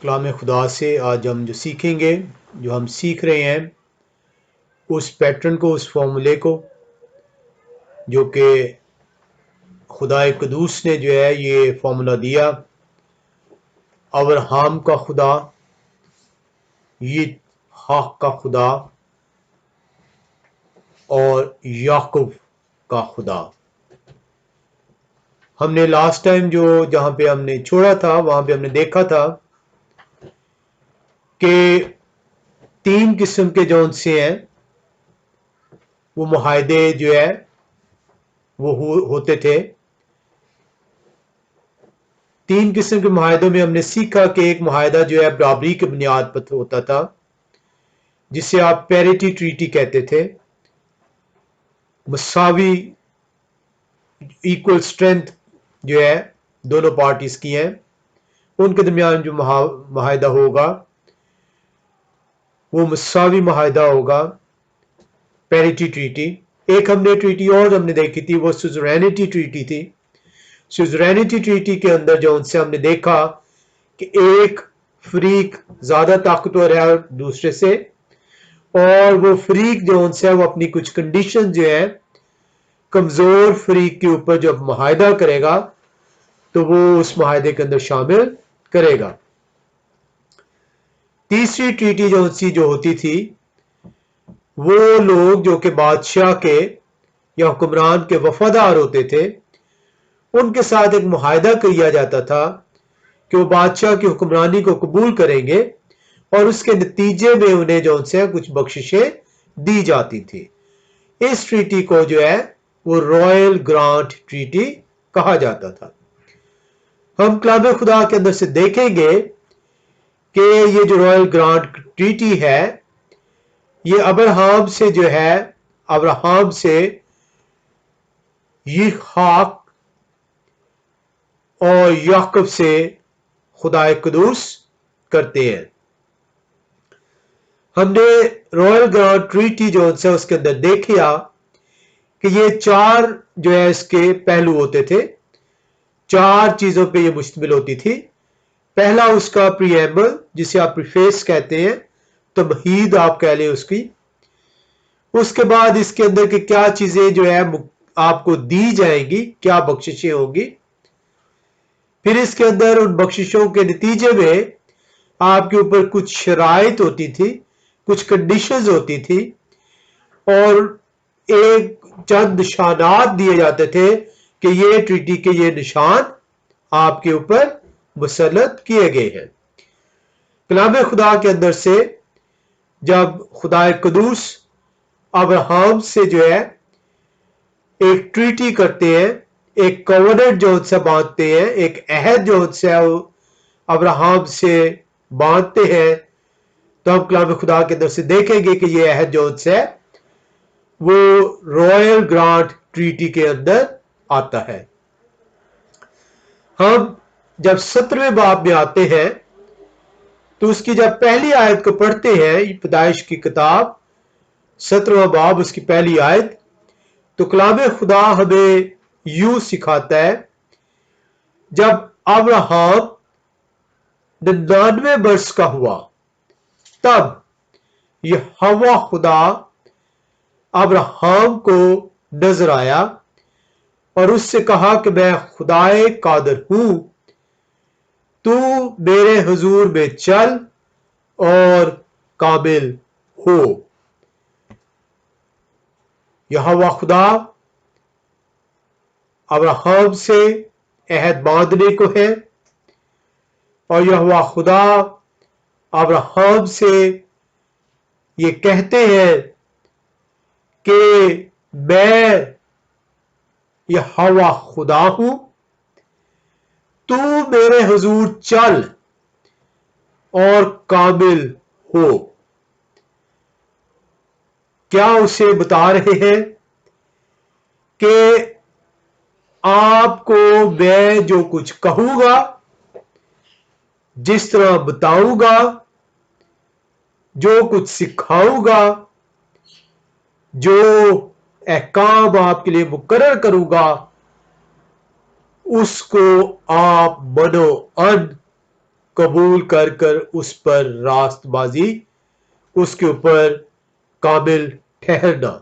کلام خدا سے آج ہم جو سیکھیں گے، جو ہم سیکھ رہے ہیں اس پیٹرن کو، اس فارمولے کو، جو کہ خدا قدوس نے جو ہے یہ فارمولا دیا۔ ابراہیم کا خدا، یہ حق کا خدا اور یعقوب کا خدا۔ ہم نے لاسٹ ٹائم جہاں پہ ہم نے چھوڑا تھا وہاں پہ ہم نے دیکھا تھا کہ 3 قسم کے جون سے ہیں وہ معاہدے جو ہے وہ ہوتے تھے۔ 3 قسم کے معاہدوں میں ہم نے سیکھا کہ ایک معاہدہ جو ہے برابری کی بنیاد پر ہوتا تھا، جسے آپ پیریٹی ٹریٹی کہتے تھے۔ مساوی ایکول سٹرینتھ جو ہے دونوں پارٹیز کی ہیں، ان کے درمیان جو معاہدہ ہوگا وہ مساوی معاہدہ ہوگا، پیریٹی ٹریٹی۔ ایک ہم نے ٹریٹی اور ہم نے دیکھی تھی، وہ سوزرینٹی ٹریٹی تھی۔ سوزرینٹی ٹریٹی کے اندر جو ان سے ہم نے دیکھا کہ ایک فریق زیادہ طاقتور ہے دوسرے سے، اور وہ فریق جو ان سے وہ اپنی کچھ کنڈیشن جو ہے کمزور فریق کے اوپر جب معاہدہ کرے گا تو وہ اس معاہدے کے اندر شامل کرے گا۔ تیسری ٹریٹی جو ان سی جو ہوتی تھی، وہ لوگ جو کہ بادشاہ کے یا حکمران کے وفادار ہوتے تھے، ان کے ساتھ ایک معاہدہ کیا جاتا تھا کہ وہ بادشاہ کی حکمرانی کو قبول کریں گے اور اس کے نتیجے میں انہیں جو ان سے کچھ بخششیں دی جاتی تھی۔ اس ٹریٹی کو جو ہے وہ رائل گرانٹ ٹریٹی کہا جاتا تھا۔ ہم کلام خدا کے اندر سے دیکھیں گے کہ یہ جو رائل گرانٹ ٹریٹی ہے یہ ابراہیم سے جو ہے، ابراہیم سے یسحاق اور یعقوب سے خدا قدوس کرتے ہیں۔ ہم نے رائل گرانٹ ٹریٹی جو ان سے اس کے اندر دیکھا کہ یہ 4 جو ہے اس کے پہلو ہوتے تھے، 4 چیزوں پہ یہ مشتمل ہوتی تھی۔ پہلا اس کا پریمبل، جسے آپ پریفیس کہتے ہیں، تمہید آپ کہہ لیں اس کی۔ اس کے بعد اس کے اندر کی کیا چیزیں جو ہے آپ کو دی جائیں گی، کیا بخششیں ہوں گی۔ پھر اس کے اندر ان بخششوں کے نتیجے میں آپ کے اوپر کچھ شرائط ہوتی تھی، کچھ کنڈیشنز ہوتی تھی، اور ایک چند نشانات دیے جاتے تھے کہ یہ ٹریٹی کے یہ نشان آپ کے اوپر مسلط کیے گئے ہیں۔ کلام خدا کے اندر سے جب خدا قدوس ابراہیم سے جو ہے ایک ٹریٹی کرتے ہیں، ایک کووننٹ جو ان سے باندھتے ہیں، ایک عہد جو ان سے ابراہیم سے باندھتے ہیں، تو ہم کلام خدا کے اندر سے دیکھیں گے کہ یہ عہد جو ان سے وہ رائل گرانٹ ٹریٹی کے اندر آتا ہے۔ ہم جب 17ویں باب میں آتے ہیں تو اس کی جب پہلی آیت کو پڑھتے ہیں، پیدائش کی کتاب 17واں باب اس کی پہلی آیت، تو کلام خدا ہمیں یوں سکھاتا ہے، جب ابراہیم 99 برس کا ہوا تب یہوہ خدا ابراہیم کو نظر آیا اور اس سے کہا کہ میں خدائے قادر ہوں، تو میرے حضور میں چل اور کامل ہو۔ یہوہ خدا ابراہیم سے عہد باندھنے کو ہے، اور یہوہ خدا ابراہیم سے یہ کہتے ہیں کہ میں یہوہ خدا ہوں، تو میرے حضور چل اور کامل ہو۔ کیا اسے بتا رہے ہیں کہ آپ کو میں جو کچھ کہوں گا، جس طرح بتاؤں گا، جو کچھ سکھاؤں گا، جو احکام آپ کے لیے مقرر کروں گا، اس کو آپ منو ان قبول کر کر اس پر راست بازی، اس کے اوپر کامل ٹھہرنا۔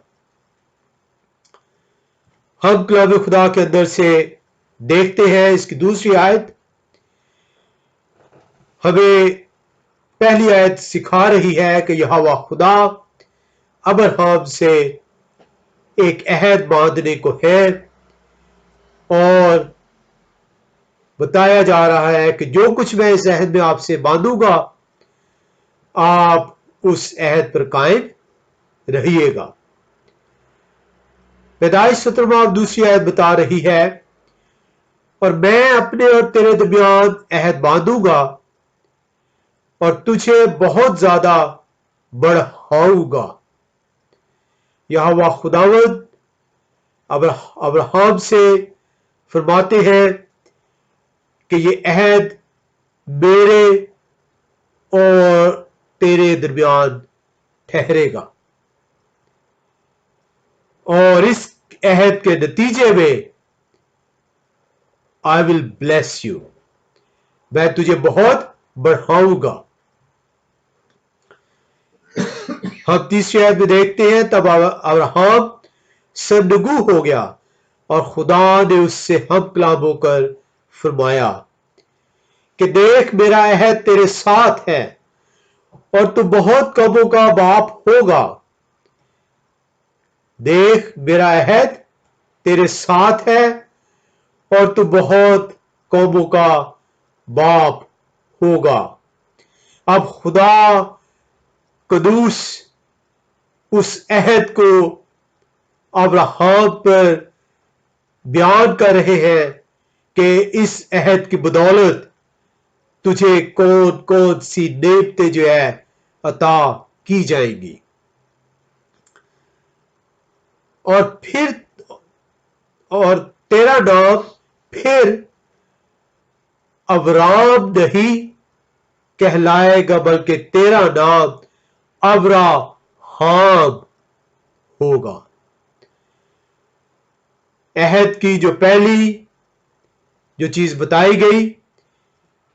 ہم کلام خدا کے اندر سے دیکھتے ہیں اس کی دوسری آیت ہمیں پہلی آیت سکھا رہی ہے کہ یہوہ خدا ابراہیم سے ایک عہد باندھنے کو ہے، اور بتایا جا رہا ہے کہ جو کچھ میں اس عہد میں آپ سے باندھوں گا آپ اس عہد پر قائم رہیے گا۔ پیدائش 17 دوسری آیت بتا رہی ہے، اور میں اپنے اور تیرے درمیان عہد باندھوں گا اور تجھے بہت زیادہ بڑھاؤں گا۔ یہوہ خداوند ابراہیم سے فرماتے ہیں کہ یہ عہد میرے اور تیرے درمیان ٹھہرے گا، اور اس عہد کے نتیجے میں I will bless you، میں تجھے بہت بڑھاؤں گا۔ ہم تیسری آیت میں دیکھتے ہیں، تب ابراہیم سرنگوں ہو گیا اور خدا نے اس سے ہم کلام ہو کر فرمایا کہ دیکھ میرا عہد تیرے ساتھ ہے اور تو بہت قوموں کا باپ ہوگا۔ دیکھ میرا عہد تیرے ساتھ ہے اور تو بہت قوموں کا باپ ہوگا۔ اب خدا قدوس اس عہد کو ابراہیم پر بیان کر رہے ہیں کہ اس عہد کی بدولت تجھے کون کون سی نعمتیں جو ہے عطا کی جائیں گی۔ اور تیرا نام پھر ابرام نہیں کہلائے گا بلکہ تیرا نام ابراہیم ہوگا۔ عہد کی جو پہلی جو چیز بتائی گئی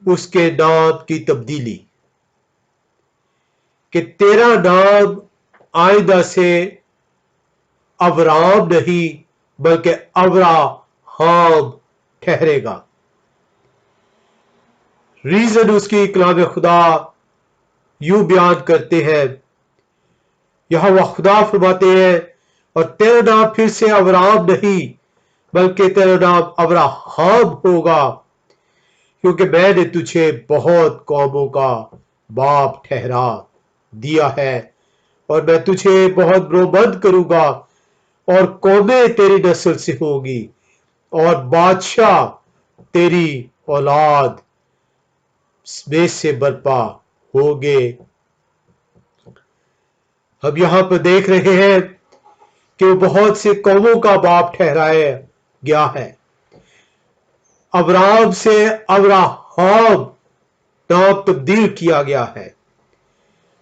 اس کے نام کی تبدیلی، کہ تیرا نام آئندہ سے ابرام نہیں بلکہ ابراہیم ٹھہرے گا۔ ریزن اس کی کلام خدا یوں بیان کرتے ہیں، یہوہ خدا فرماتے ہیں، اور تیرا نام پھر سے ابرام نہیں بلکہ تیرا نام ابراہیم ہوگا، کیونکہ میں نے تجھے بہت قوموں کا باپ ٹھہرا دیا ہے، اور میں تجھے بہت برومند کروں گا اور قومیں تیری نسل سے ہوگی اور بادشاہ تیری اولاد میں سے برپا ہوگے۔ ہم یہاں پر دیکھ رہے ہیں کہ وہ بہت سے قوموں کا باپ ٹھہرایا گیا ہے۔ ابرام سے ابراہیم نام تبدیل کیا گیا ہے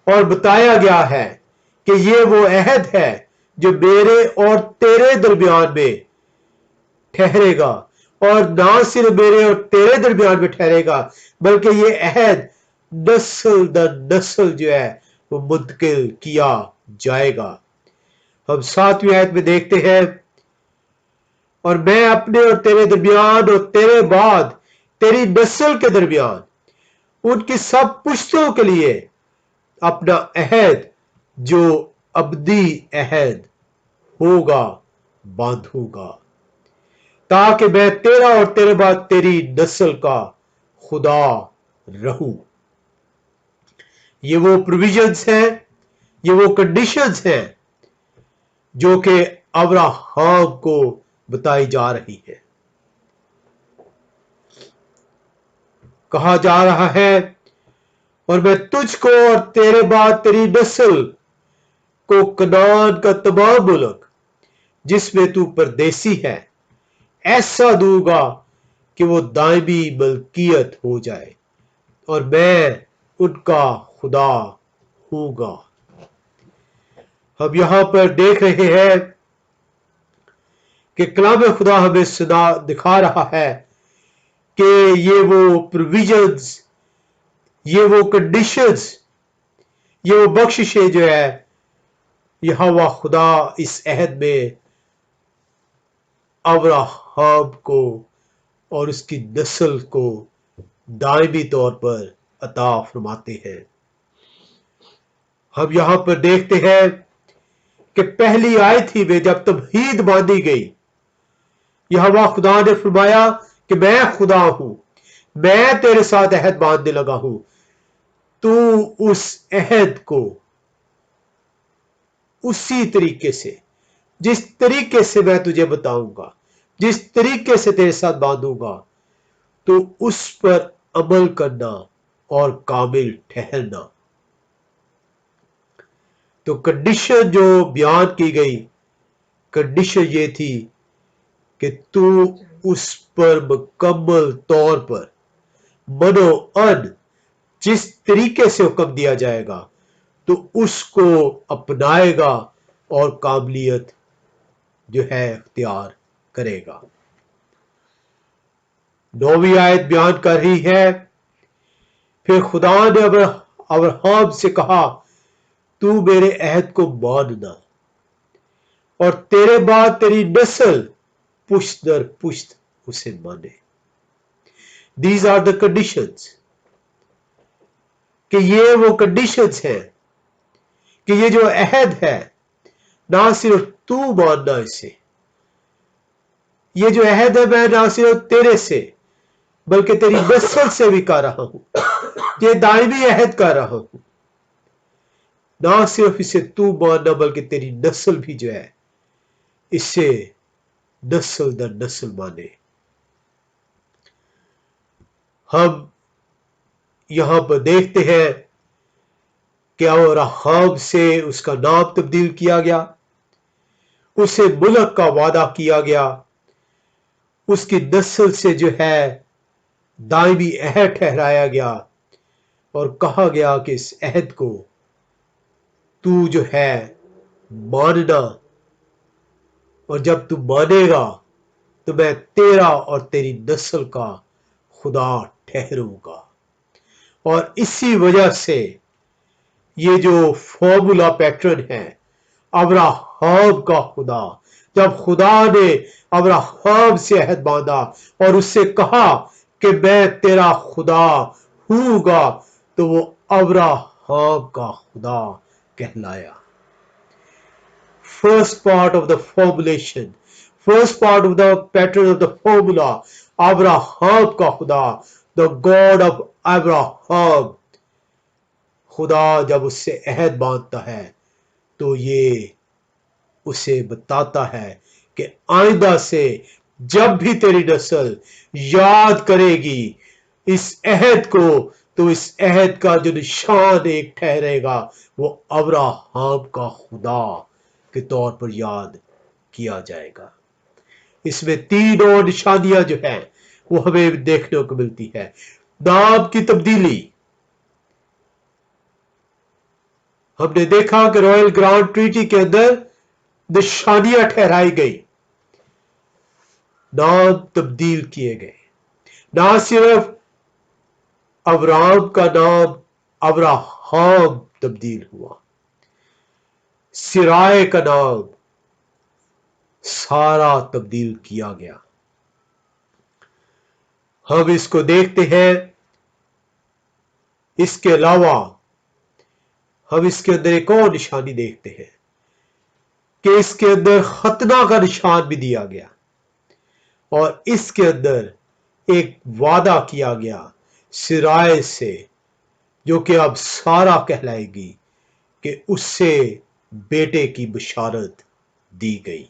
اور بتایا گیا ہے کہ یہ وہ عہد ہے جو میرے اور تیرے درمیان میں ٹھہرے گا، اور نہ صرف میرے اور تیرے درمیان میں ٹھہرے گا بلکہ یہ عہد نسل در نسل جو ہے وہ منتقل کیا جائے گا۔ ہم 7ویں آیت میں دیکھتے ہیں، اور میں اپنے اور تیرے درمیان اور تیرے بعد تیری نسل کے درمیان ان کی سب پشتوں کے لیے اپنا عہد جو ابدی عہد ہوگا باندھوں گا، تاکہ میں تیرا اور تیرے بعد تیری نسل کا خدا رہوں۔ یہ وہ پروویژنز ہیں، یہ وہ کنڈیشنز ہیں جو کہ ابراہیم کو بتائی جا رہی ہے۔ کہا جا رہا ہے، اور میں تجھ کو اور تیرے بعد تیری نسل کو کنعان کا تمام ملک جس میں تو پردیسی ہے ایسا دوں گا کہ وہ دائمی ملکیت ہو جائے، اور میں ان کا خدا ہوں گا۔ ہم یہاں پر دیکھ رہے ہیں کہ کلام خدا ہمیں دکھا رہا ہے کہ یہ وہ پروویژنز ये वो कंडीशंस, ये वो बख्शिशें जो है यहोवा खुदा इस अहद में अब्राहम को और उसकी नस्ल को दायमी तौर पर अता फरमाते हैं। हम यहां पर देखते हैं कि पहली आयत ही में जब तौहीद बांधी गई, यहोवा खुदा ने फरमाया कि मैं खुदा हूं, मैं तेरे साथ अहद बांधने लगा हूं, तू उस अहद को उसी तरीके से, जिस तरीके से मैं तुझे बताऊंगा, जिस तरीके से तेरे साथ बांधूंगा, तो उस पर अमल करना और काबिल ठहरना। तो कंडीशन जो बयान की गई, कंडीशन ये थी कि तू उस पर मुकम्मल तौर पर मनो अन जिस तरीके से हुक्म दिया जाएगा तो उसको अपनाएगा और काबिलियत जो है इख्तियार करेगा। 9वीं आयत बयान कर रही है, फिर खुदा ने अब्राहम से कहा, तू मेरे अहद को मानना और तेरे बाद तेरी नस्ल पुश्त दर पुश्त उसे माने। These are the conditions, कि ये वो कंडीशंस हैं कि ये जो अहद है ना सिर्फ तू मानना इसे, ये जो अहद है मैं ना सिर्फ तेरे से बल्कि तेरी नस्ल से भी कर रहा हूं, ये दायमी अहद कर रहा हूं। ना सिर्फ इसे तू मानना बल्कि तेरी नस्ल भी जो है इसे नस्ल दर नस्ल माने। हम यहां पर देखते हैं कि अब्राहम से उसका नाम तब्दील किया गया, उसे मुल्क का वादा किया गया, उसकी नस्ल से जो है दायमी अहद ठहराया गया और कहा गया कि इस अहद को तू जो है मानना, और जब तू मानेगा तो मैं तेरा और तेरी नस्ल का खुदा ठहरूंगा। और इसी वजह से ये जो फॉर्मूला पैटर्न है अब्राहम का खुदा, जब खुदा ने अब्राहम से अहद बांधा और उससे कहा कि मैं तेरा खुदा हूँगा, तो वो अब्राहम का खुदा कहलाया। First part of the formulation, first part of the pattern of the formula, Abraham का खुदा, the God of Abraham, खुदा जब उससे अहद बांधता है तो ये उसे बताता है कि आइंदा से जब भी तेरी नस्ल याद करेगी इस अहद को, तो इस अहद का जो निशान एक ठहरेगा वो अब्राहम का खुदा के तौर पर याद किया जाएगा। इसमें 3 और निशानियां जो हैं वो हमें देखने को मिलती है। नाम की तब्दीली, हमने देखा कि रॉयल ग्रांड ट्रीटी के अंदर निशानियां ठहराई गई, नाम तब्दील किए गए। ना सिर्फ अब्राहम का नाम अब्राहम तब्दील हुआ, सिराय का नाम सारा तब्दील किया गया। हम इसको देखते हैं। इसके अलावा हम इसके अंदर एक और निशानी देखते हैं कि इसके अंदर खतना का निशान भी दिया गया और इसके अंदर एक वादा किया गया सिराय से, जो कि अब सारा कहलाएगी, कि उससे बेटे की बशारत दी गई।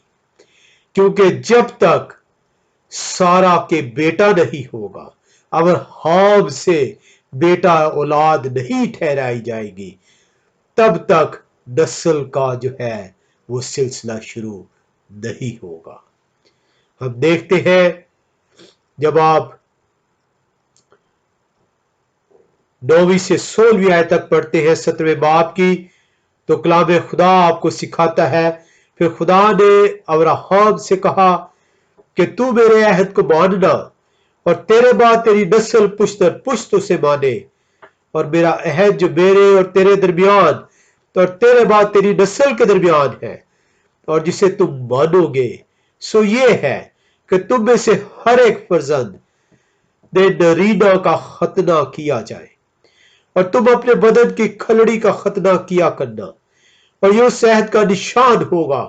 क्योंकि जब तक सारा के बेटा नहीं होगा, अब्राहम से बेटा औलाद नहीं ठहराई जाएगी, तब तक नस्ल का जो है वो सिलसिला शुरू नहीं होगा। हम देखते हैं जब आप 9वीं से 16वीं आयत तक पढ़ते हैं 17वें बाब की, तो कलाम खुदा आपको सिखाता है, फिर खुदा ने अब्राहम से कहा कि तू मेरे अहद को मानना और तेरे बाद तेरी नस्ल पुश्त दर पुश्त उसे माने, اور میرا عہد جو میرے اور تیرے درمیان اور تیرے بعد تیری نسل کے درمیان ہے اور جسے تم مانو گے، سو یہ ہے کہ تم میں سے ہر ایک فرزند نرینا کا ختنہ کیا جائے، اور تم اپنے بدن کی کھلڑی کا ختنہ کیا کرنا، اور یہ اس عہد کا نشان ہوگا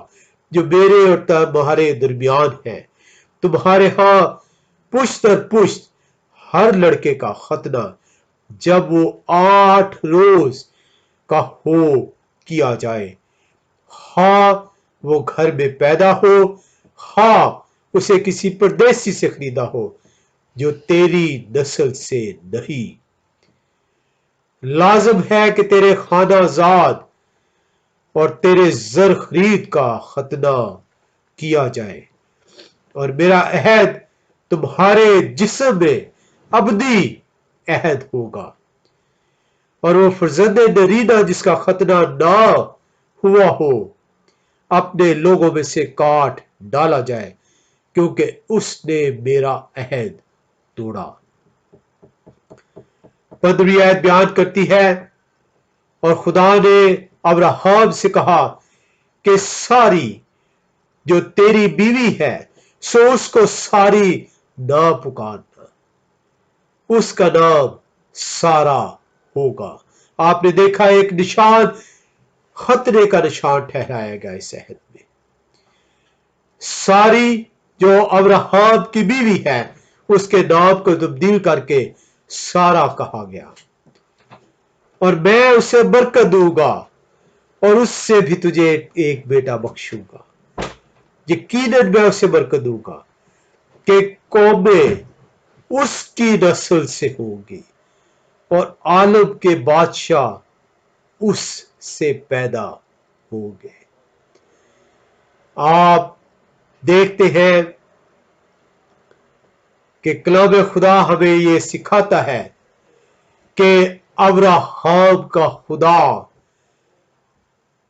جو میرے اور تمہارے درمیان ہے، تمہارے ہاں پشت در پشت ہر لڑکے کا ختنہ جب وہ 8 روز کا ہو کیا جائے، ہاں وہ گھر میں پیدا ہو، ہاں اسے کسی پردیسی سے خریدا ہو جو تیری نسل سے نہیں۔ لازم ہے کہ تیرے خانہ زاد اور تیرے زر خرید کا ختنہ کیا جائے، اور میرا عہد تمہارے جسم میں ابدی عہد ہوگا، اور وہ فرزند نرینا جس کا ختنہ نہ ہوا ہو اپنے لوگوں میں سے کاٹ ڈالا جائے، کیونکہ اس نے میرا عہد توڑا۔ 15 آیت بیان کرتی ہے، اور خدا نے ابراہیم سے کہا کہ ساری جو تیری بیوی ہے سو اس کو ساری نہ پکارنا، اس کا نام سارا ہوگا۔ آپ نے دیکھا ایک نشان خطرے کا نشان ٹھہرایا گیا اس عہد میں۔ ساری جو ابراہیم کی بیوی ہے اس کے نام کو تبدیل کر کے سارا کہا گیا، اور میں اسے برکت دوں گا اور اس سے بھی تجھے ایک بیٹا بخشوں گا، یقیناً میں اسے برکت دوں گا کہ قومیں اس کی نسل سے ہوں گی اور عالم کے بادشاہ اس سے پیدا ہوں گے۔ آپ دیکھتے ہیں کہ کلام خدا ہمیں یہ سکھاتا ہے کہ ابراہیم کا خدا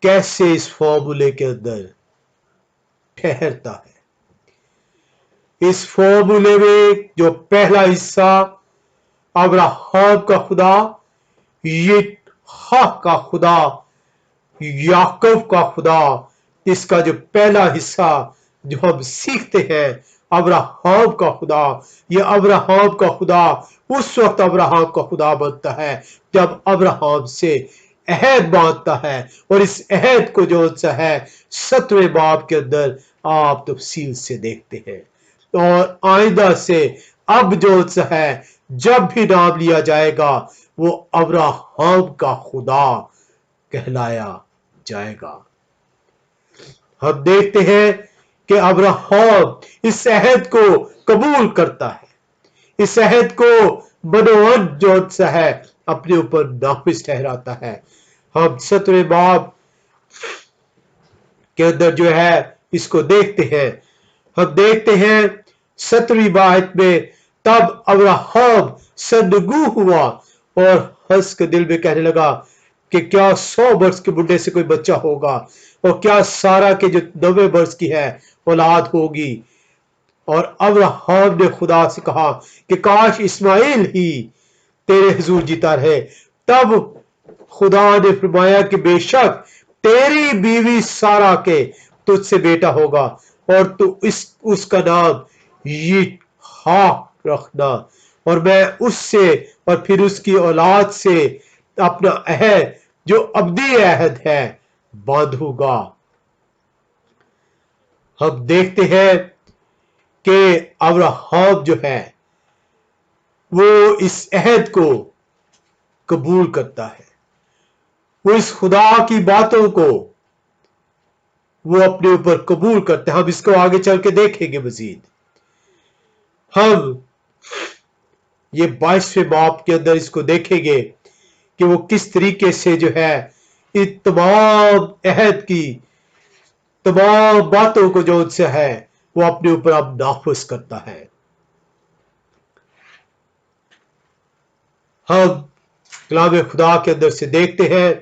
کیسے اس فارمولے کے اندر ٹھہرتا ہے۔ اس فارمولے میں جو پہلا حصہ ابراہیم کا خدا، یتحق کا خدا، یعقوب کا خدا، اس کا جو پہلا حصہ جو ہم سیکھتے ہیں ابراہیم کا خدا، یہ ابراہیم کا خدا اس وقت ابراہیم کا خدا بنتا ہے جب ابراہیم سے عہد باندھتا ہے، اور اس عہد کو جو ہے 7ویں باب کے اندر آپ تفصیل سے دیکھتے ہیں، اور آئندہ سے اب جو ہے جب بھی نام لیا جائے گا وہ ابراہیم کا خدا کہلایا جائے گا۔ ہم دیکھتے ہیں کہ ابراہیم اس عہد کو قبول کرتا ہے، اس عہد کو بنوان جو ہے اپنے اوپر نافذ ٹھہراتا ہے۔ ہم 7ویں باب کے اندر جو ہے اس کو دیکھتے ہیں، ہم دیکھتے ہیں 7ویں باب میں تب ابراہیم سرنگوں ہوا اور ہنس کے دل میں کہنے لگا کہ کیا 100 برس کے بڈھے سے کوئی بچہ ہوگا، اور کیا سارا کے جو 90 برس کی ہے اولاد ہوگی۔ اور ابراہیم نے خدا سے کہا کہ کاش اسماعیل ہی تیرے حضور جیتا رہے۔ تب خدا نے فرمایا کہ بے شک تیری بیوی سارا کے تجھ سے بیٹا ہوگا، اور تو اس کا نام یتحق رکھنا، اور میں اس سے اور پھر اس کی اولاد سے اپنا عہد جو ابدی عہد ہے باندھوں گا۔ ہم دیکھتے ہیں کہ ابراہیم جو ہے وہ اس عہد کو قبول کرتا ہے، وہ اس خدا کی باتوں کو وہ اپنے اوپر قبول کرتے ہیں۔ ہم اس کو آگے چل کے دیکھیں گے مزید۔ ہم یہ 22ویں باب کے اندر اس کو دیکھیں گے کہ وہ کس طریقے سے جو ہے ان تمام عہد کی تمام باتوں کو جو ان سے ہے وہ اپنے اوپر اب نافذ کرتا ہے۔ ہم کلام خدا کے اندر سے دیکھتے ہیں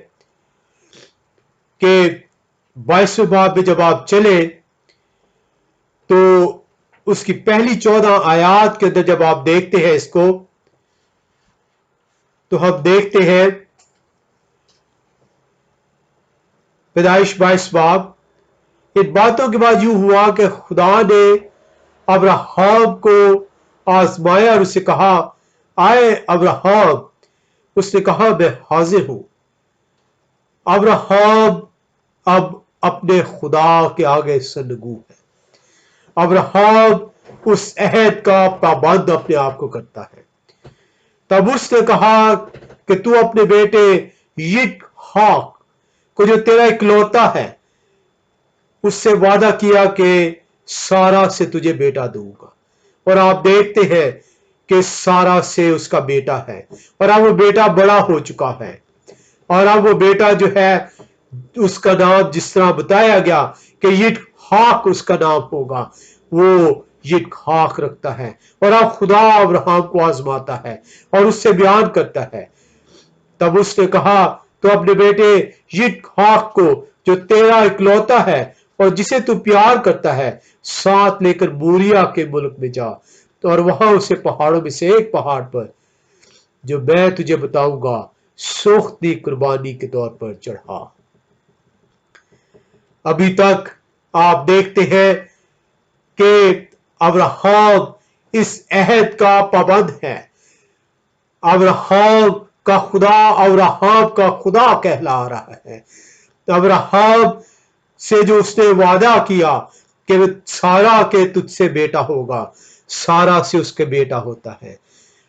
کہ 22ویں باب میں جب آپ چلے تو اس کی پہلی 14 آیات کے اندر جب آپ دیکھتے ہیں اس کو، तो हम देखते हैं पैदाइश 22 बाब, इन बातों के बाद यूं हुआ कि खुदा ने अब्राहम को आजमाया और उससे कहा, आए अब्राहम। उसने कहा, मैं हाजिर हूं। अब्राहम अब अपने खुदा के आगे सरनगू है। अब्राहम उस अहद का पाबंद अपने आप को करता है। तब उसने कहा कि तू अपने बेटे यिसहाक को, जो तेरा इकलौता है, उससे वादा किया कि सारा से तुझे बेटा दूंगा। और आप देखते हैं कि सारा से उसका बेटा है, और अब वो बेटा बड़ा हो चुका है, और अब वो बेटा जो है उसका नाम जिस तरह बताया गया कि यिसहाक उसका नाम होगा, वो यिसहाक रखता है। और अब खुदा अब्राहम को आजमाता है और उससे बयान करता है। तब उसने कहा, तो अपने बेटे यिसहाक को, जो तेरा इकलौता है और जिसे तू प्यार करता है, साथ लेकर मोरिया के मुल्क में जा, तो और वहां उसे पहाड़ों में से एक पहाड़ पर, जो मैं तुझे बताऊंगा, सोख्ती कुर्बानी के तौर पर चढ़ा। अभी तक आप देखते हैं कि अब्राहम इस अहद का पाबंद है। अब्राहम का खुदा अब्राहम का खुदा कहला रहा है। अब्राहम से जो उसने वादा किया कि सारा के तुझसे बेटा होगा, सारा से उसके बेटा होता है।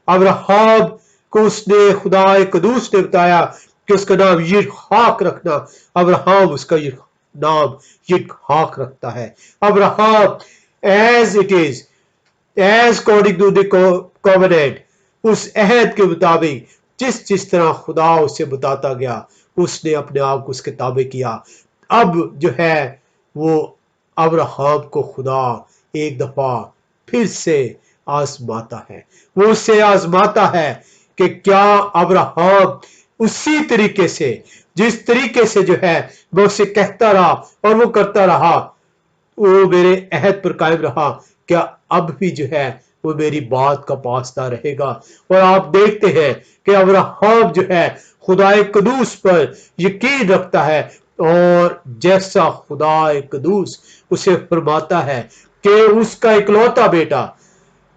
अब्राहम को उसने खुदा कदूस ने बताया कि उसका नाम यिसहाक रखना। अब्राहम उसका नाम यिसहाक रखता है। Abraham as it is, as according to the covenant, उस अहद के मुताबिक जिस जिस तरह खुदा उसे बताता गया, उसने अपने आप को उसके ताबे किया। अब जो है वो अब्राहम को खुदा एक दफा फिर से आजमाता है। वो उससे आजमाता है कि क्या अब्राहम उसी तरीके से, जिस तरीके से जो है मैं उसे कहता रहा और वो करता रहा, वो मेरे अहद पर कायम रहा, क्या अब भी जो है वो मेरी बात का पासदार रहेगा। और आप देखते हैं कि अब्राहम जो है खुदाए कदूस पर यकीन रखता है, और जैसा खुदाए कदूस उसे फरमाता है कि उसका इकलौता बेटा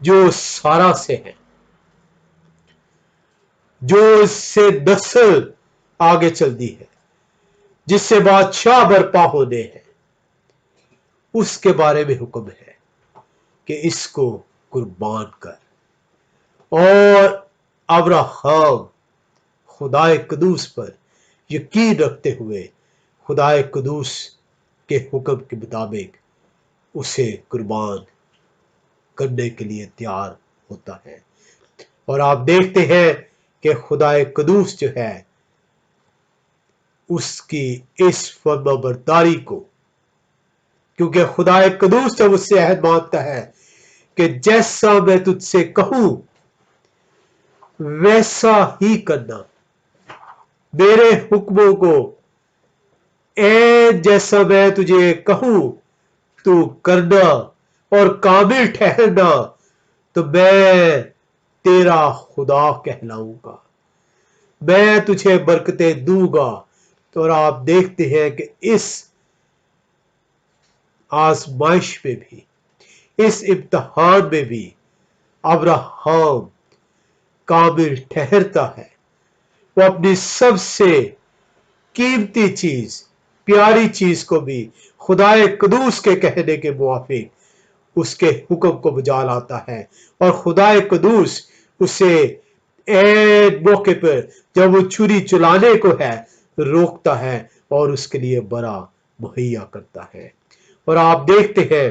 जो सारा से है, जो इससे नस्ल आगे चलती है, जिससे बादशाह बर्पा होने हैं, उसके बारे में हुक्म है कि इसको कुर्बान कर। और अब्राहम खुदाए कदूस पर यकीन रखते हुए खुदाए कदूस के हुक्म के मुताबिक उसे कुर्बान करने के लिए तैयार होता है। और आप देखते हैं कि खुदाए कदूस जो है उसकी इस फर्माबरदारी को, क्योंकि खुदाए कदूस जब उससे अहद मांगता है कि जैसा मैं तुझसे कहूं वैसा ही करना, मेरे हुक्मों को जैसा मैं तुझे कहूं तू करना और काबिल ठहरना, तो मैं तेरा खुदा कहलाऊंगा, मैं तुझे बरकतें दूंगा। तो और आप देखते हैं कि इस आजमाइश में भी, इस इम्तिहान में भी अब्राहम काबिल ठहरता है। वो अपनी सबसे कीमती चीज, प्यारी चीज को भी खुदाए कदूस के कहने के मुवाफिक उसके हुक्म को बजा लाता है। और खुदाए कदूस उसे एक मौके पर जब वो छुरी चलाने को है रोकता है और उसके लिए बड़ा मुहैया करता है। और आप देखते हैं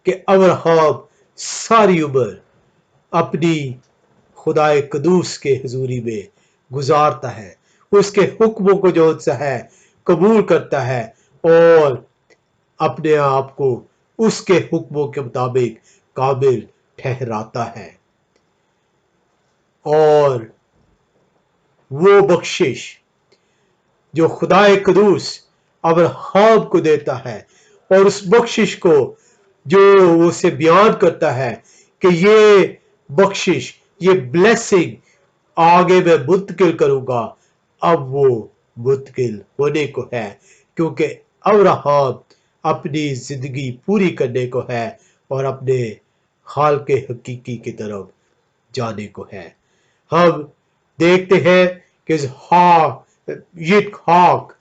कि अब्राहम सारी उम्र अपनी खुदाए कदूस के हुजूरी में गुजारता है, उसके हुक्मों को जो सा है कबूल करता है और अपने आप को उसके हुक्मों के मुताबिक काबिल ठहराता है। और वो बख्शिश जो खुदाए कदूस अब्राहम को देता है, और उस बख्शिश को जो उसे बयान करता है कि ये बख्शिश, ये ब्लेसिंग आगे मैं मुंतकिल करूंगा। अब वो मुंतकिल होने को है, क्योंकि अब्राहम अपनी जिंदगी पूरी करने को है और अपने खालिक हकीकी की तरफ जाने को है। हम देखते हैं कि यित्हाक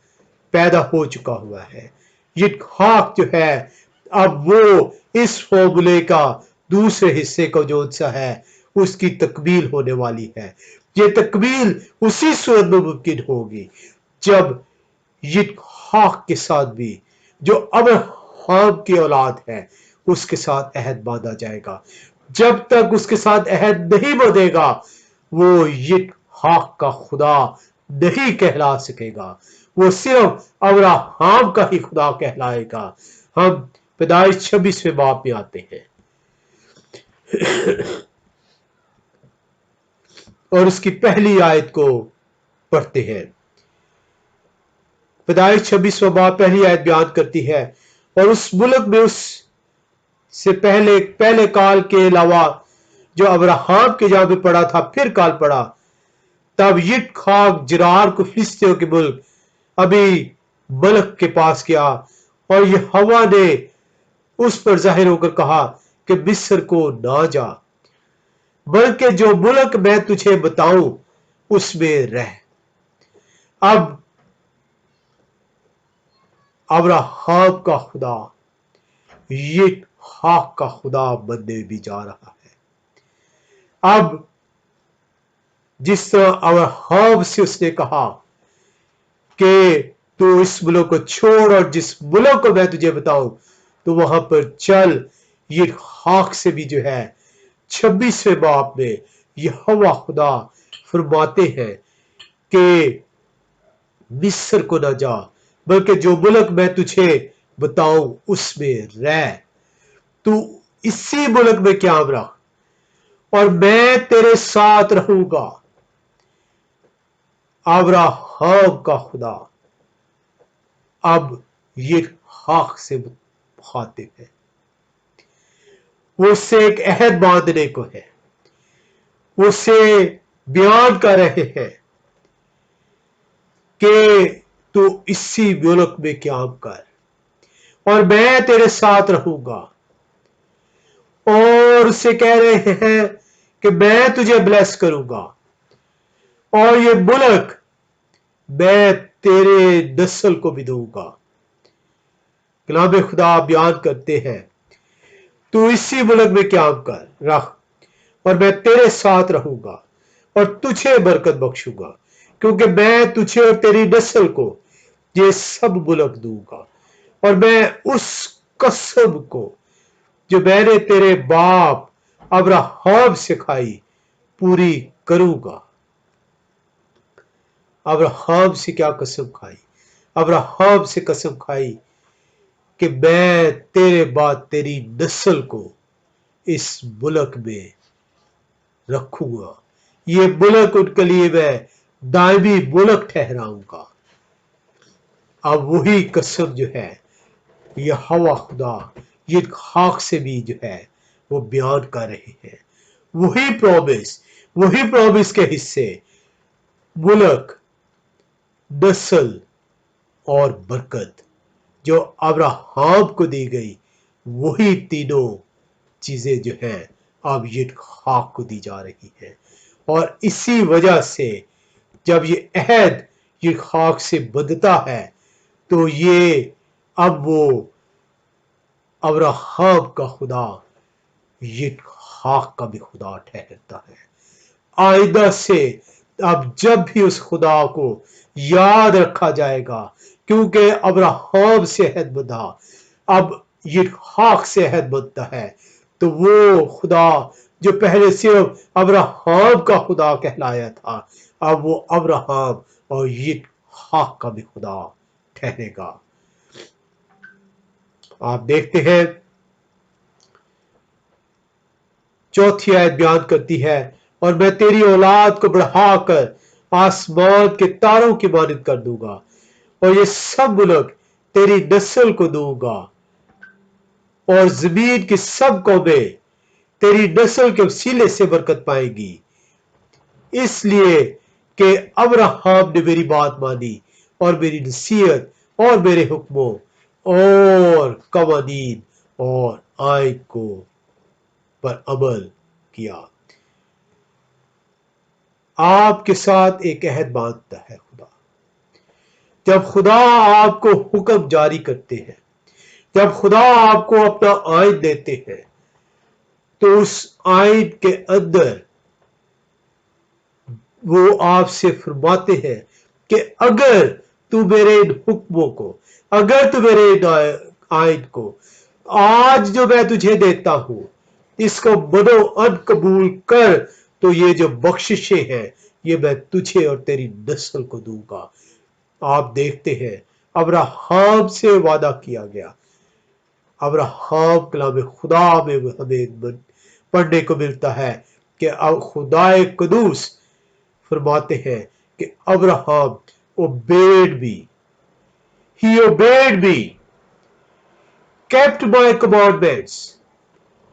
पैदा हो चुका हुआ है। यित्हाक जो है, अब वो इस फॉर्मूले का दूसरे हिस्से को जो सा है उसकी तकमील होने वाली है। ये तकमील उसी सूरत में मुमकिन होगी जब यित्हाक के साथ भी जो अब्राहम की औलाद है उसके साथ अहद बांधा जाएगा। जब तक उसके साथ अहद नहीं बंधेगा वो यित्हाक का खुदा नहीं कहला सकेगा, वो सिर्फ अब्राहम का ही खुदा कहलाएगा। हम पैदाइश 26वें बाब में आते हैं और उसकी पहली आयत को पढ़ते हैं। पैदाइश 26वां बाब पहली आयत बयान करती है, और उस मुल्क में उस से पहले काल के अलावा जो अब्राहम के जहां पे पड़ा था फिर काल पड़ा, तब यित्हाक जरार को फिलिस्तियों के मुल्क अभी मलक के पास गया, और यहोवा ने उस पर जाहिर होकर कहा कि मिस्र को ना जा, बल्कि जो मुल्क मैं तुझे बताऊं उसमें रह। अब अब्राहम का खुदा यित्हाक का खुदा बनने भी जा रहा है। अब जिस तरह अब्राहम से उसने कहा कि तू इस मुल्क को छोड़ और जिस मुल्क को मैं तुझे बताऊं तो वहां पर चल, यित्हाक से भी जो है 26वें बाब में यहोवा खुदा फरमाते हैं कि मिस्र को न जा, बल्कि जो मुल्क मैं तुझे बताऊं उसमें रह। तू इसी मुल्क में क्याम रख और मैं तेरे साथ रहूंगा। अब्राहम का खुदा अब यित्हाक से मुखातिब है, वो उससे एक अहद बांधने को है, उससे बयान कर रहे हैं कि तू इसी मुल्क में क्याम कर और मैं तेरे साथ रहूंगा। और उससे कह रहे हैं कि मैं तुझे ब्लेस करूंगा और ये मुल्क मैं तेरे नस्ल को भी दूंगा। कलाम खुदा बयान करते हैं, तू इसी मुल्क में क्याम कर रख और मैं तेरे साथ रहूंगा और तुझे बरकत बख्शूंगा, क्योंकि मैं तुझे और तेरी नस्ल को ये सब मुल्क दूंगा और मैं उस कसम को जो मैंने तेरे बाप अब्राहम से खाई पूरी करूंगा। अब्राहम से क्या कसम खाई? अब्राहम से कसम खाई कि मैं तेरे बाद तेरी नस्ल को इस मुल्क में रखूंगा, ये मुल्क उनके लिए मैं दायमी मुल्क ठहराऊंगा। अब वही कसम जो है यहोवा खुदा यित्हाक से भी जो है वो बयान कर रहे हैं। वही प्रॉमिस के हिस्से, मुल्क, नस्ल और बरकत जो अब्राहम को दी गई, वही तीनों चीजें जो हैं अब यित्हाक को दी जा रही है। और इसी वजह से जब ये अहद यित्हाक से बंधता है तो ये अब वो अब्राहम का खुदा यित्हाक का भी खुदा ठहरता है। आइंदा से अब जब भी उस खुदा को याद रखा जाएगा, क्योंकि अब्राहम से अहद बंधा, अब यित्हाक से अहद बंधता है, तो वो खुदा जो पहले सिर्फ अब्राहम का खुदा कहलाया था, अब वो अब्राहम और यित्हाक का भी खुदा ठहरेगा। आप देखते हैं चौथी आयत बयान करती है, और मैं तेरी औलाद को बढ़ाकर आसमान के तारों की मानद कर दूंगा और ये सब मुल्क तेरी नस्ल को दूंगा और जमीन की सब कौमें तेरी नस्ल के वसीले से बरकत पाएंगी। इसलिए कि अब्राहम ने मेरी बात मानी और मेरी नसीहत और मेरे हुक्मों और कवानीन और आयन को पर अमल किया। आपके साथ एक अहद बांधता है खुदा। जब खुदा आपको हुक्म जारी करते हैं, जब खुदा आपको अपना आयन देते हैं, तो उस आयन के अंदर वो आपसे फरमाते हैं कि अगर तू मेरे इन हुक्मों को, अगर तू मेरे इन आयन को आज जो मैं तुझे देता हूं इसको मनो अन कबूल कर, तो ये जो बख्शिशें हैं ये मैं तुझे और तेरी नस्ल को दूंगा। आप देखते हैं अब्राहम से वादा किया गया। अब्राहम कलाम खुदा में हमें पढ़ने को मिलता है कि अब खुदाए कदूस फरमाते हैं कि Abraham obeyed me, he obeyed me, kept my commandments,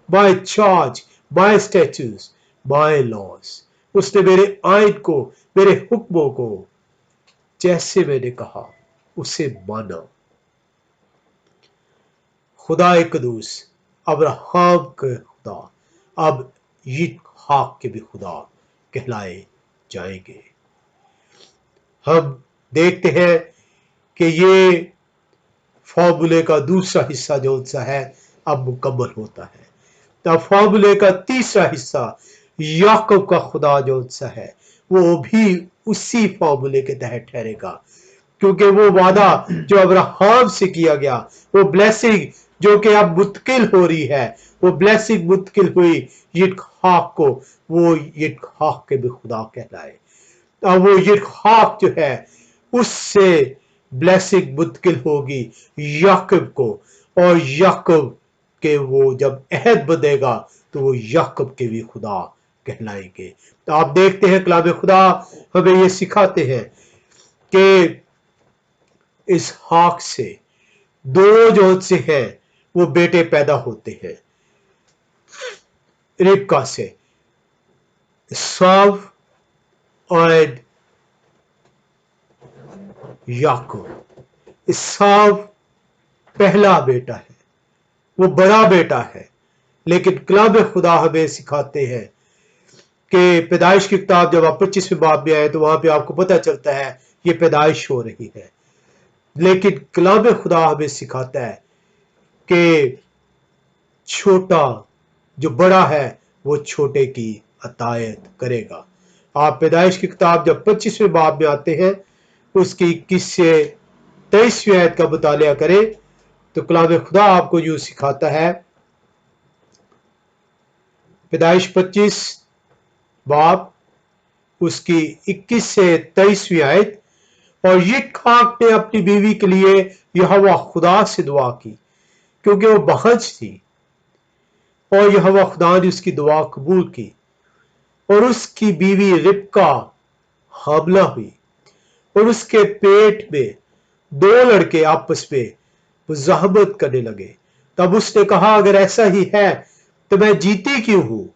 my charge, my statutes, my laws। उसने मेरे आयन को, मेरे हुक्मों को जैसे मैंने कहा उसे माना। खुदा कदूस अब्राहम के खुदा अब यित्हाक के भी खुदा कहलाए जाएंगे। हम देखते हैं कि ये फॉर्मूले का दूसरा हिस्सा जो सा है अब मुकम्मल होता है। तब फॉर्मूले का तीसरा हिस्सा याकूब का खुदा जो सा है वो भी उसी फॉर्मूले के तहत ठहरेगा, क्योंकि वो वादा जो अब्राहम से किया गया, वो ब्लेसिंग जो कि अब मुतकिल हो रही है, वो ब्लेसिंग मुतकिल हुई यित्हाक को, वो यित्हाक के भी खुदा कहलाए। अब वो यित्हाक जो है उससे ब्लेसिंग मुतकिल होगी याकूब को, और याकूब के वो जब अहद बंधेगा तो वो याकूब के भी खुदा कहलाएंगे। तो आप देखते हैं कलाम खुदा हमें ये सिखाते हैं कि इस हाक से दो जो से हैं वो बेटे पैदा होते हैं। रिबका से एसाव और याकूब। एसाव पहला बेटा है, वो बड़ा बेटा है, लेकिन कलाम खुदा हमें सिखाते हैं कि पैदाइश की किताब जब आप 25वें बाब में आए तो वहां पे आपको पता चलता है ये पैदाइश हो रही है, लेकिन कलाम खुदा हमें सिखाता है कि छोटा जो बड़ा है वो छोटे की अतायत करेगा। आप पैदाइश की किताब जब 25वें बाब में आते हैं उसकी 21 से 23वीं आयत का मुतालिया करें तो कलाम खुदा आपको यूं सिखाता है। पैदाइश 25 बाब उसकी 21 से 23वीं आयत। और यित्हाक ने अपनी बीवी के लिए यहोवा खुदा से दुआ की क्योंकि वो बहज थी, और यहोवा खुदा ने उसकी दुआ कबूल की और उसकी बीवी रिबका हामला हुई और उसके पेट में दो लड़के आपस में मुज़ाहमत करने लगे। तब उसने कहा अगर ऐसा ही है तो मैं जीती क्यों हूं?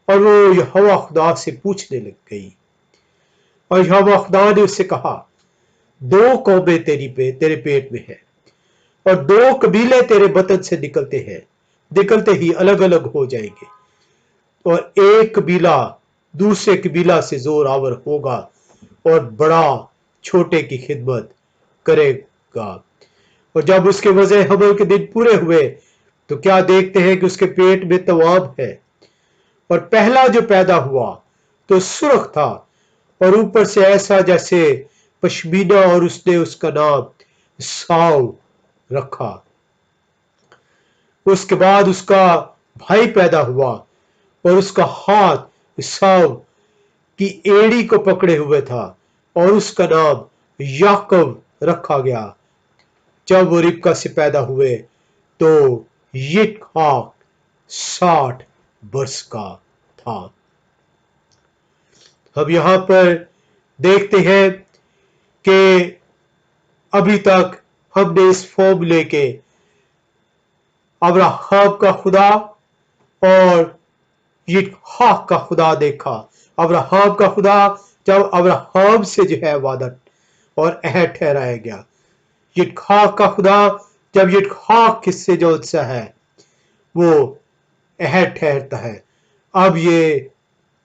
और वो यहोवा खुदा से पूछने लग गई, और यहोवा खुदा ने उससे कहा दो कौमें तेरे पेट में है और दो कबीले तेरे बतन से निकलते हैं, निकलते ही अलग अलग हो जाएंगे, और एक कबीला दूसरे कबीला से जोर आवर होगा और बड़ा छोटे की खिदमत करेगा। और जब उसके वजह हमल के दिन पूरे हुए तो क्या देखते हैं कि उसके पेट में तवाब है, और पहला जो पैदा हुआ तो सुर्ख था और ऊपर से ऐसा जैसे पश्मीना, और उसने उसका नाम साव रखा। उसके बाद उसका भाई पैदा हुआ और उसका हाथ साव की एड़ी को पकड़े हुए था और उसका नाम याकूब रखा गया। जब वो रिबका से पैदा हुए तो यित्हाक 60 वर्ष का था। हम यहां पर देखते हैं कि अभी तक हमने इस फॉर्मूले के अब्राहम का खुदा और यित्हाक का खुदा देखा, अब्राहम का खुदा जब अब्राहम से जो है वादा और अहद ठहराया गया। यित्खाक का खुदा जब यित्खाक किससे जो सा है वो अहद ठहरता है। अब ये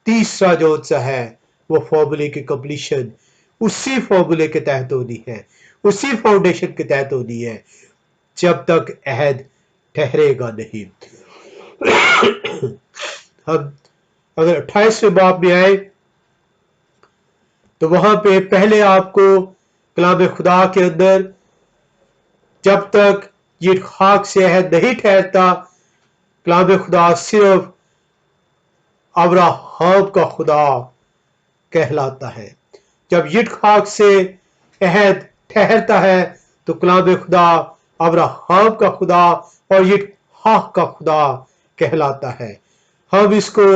तीसरा जो सा है वो फॉर्मूले की कंप्लीशन उसी फॉर्मूले के तहत होनी है, उसी फाउंडेशन के तहत होनी है जब तक अहद ठहरेगा नहीं। हम अगर 28वें बाब में आए तो वहां पे पहले आपको कलाम खुदा के अंदर जब तक यित्खाक से अहद नहीं ठहरता, कलाम खुदा सिर्फ अब्राहम का खुदा कहलाता है। जब यित्खाक से अहद ठहरता है तो कलाम खुदा अब्राहम का खुदा और यित्खाक का खुदा कहलाता है। हम इसको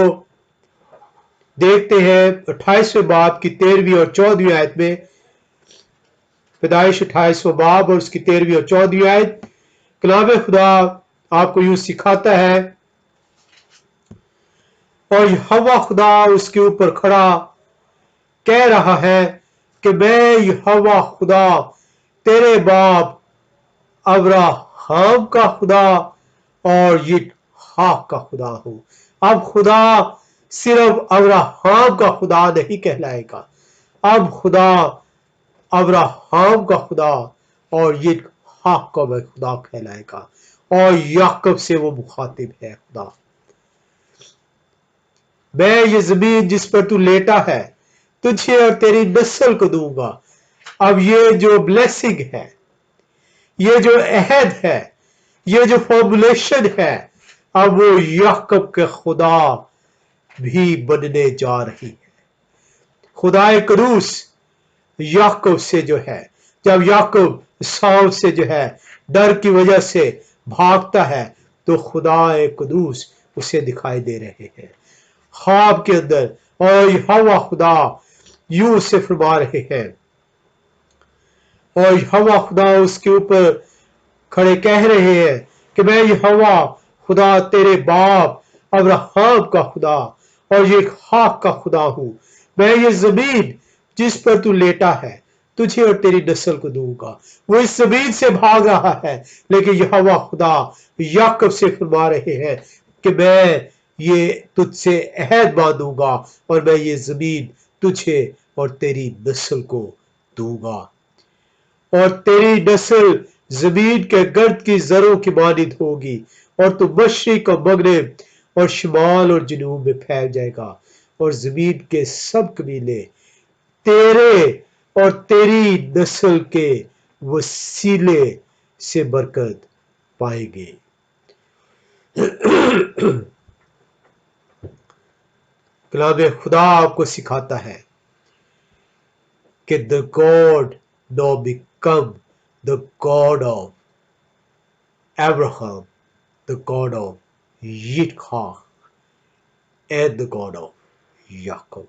देखते हैं 28वें बाब की 13वीं और 14वीं आयत में। पैदाइश 28वां बाब और उसकी 13वीं और 14वीं आयत। कलाम खुदा आपको यूं सिखाता है, और यहोवा खुदा उसके ऊपर खड़ा कह रहा है कि मैं यहोवा खुदा तेरे बाप अब्राहम का खुदा और यित्खाक का खुदा हूं। अब खुदा सिर्फ अब्राहम का खुदा नहीं कहलाएगा, अब खुदा अब्राहम का खुदा और यित्खाक का खुदा कहलाएगा, और याकूब से वो मुखातिब है। खुदा, मैं ये जमीन जिस पर तू लेटा है तुझे और तेरी नस्ल को दूंगा। अब ये जो ब्लेसिंग है, ये जो अहद है, ये जो फॉर्मुलेशन है, अब वो याकूब के खुदा भी बनने जा रही है। खुदाए कदूस याकूब से जो है, जब याकूब साउल से जो है डर की वजह से भागता है तो खुदाए कदूस उसे दिखाई दे रहे हैं ख्वाब के अंदर, और यहोवा खुदा यूं से फरमा रहे हैं, और यहोवा खुदा उसके ऊपर खड़े कह रहे हैं कि मैं यहोवा खुदा तेरे बाप अब्राहम का खुदा और यित्खाक का खुदा हूं। मैं ये जमीन जिस पर तू लेटा है तुझे और तेरी नस्ल को दूंगा। वो इस जमीन से भाग रहा है, लेकिन यहोवा खुदा याकूब से फरमा रहे हैं कि मैं ये तुझसे अहद बांधूंगा और मैं ये जमीन तुझे और तेरी नस्ल को दूंगा, और तेरी नस्ल जमीन के गर्द की जरों की मानिंद होगी, और तू मशरिक और मगरिब और शिमाल और जनूब में फैल जाएगा, और जमीन के सब कबीले तेरे और तेरी नस्ल के वसीले से बरकत पाएंगे। कलाम खुदा आपको सिखाता है कि the God know become the God of Abraham, the God of Yitzchak, and the God of Jacob.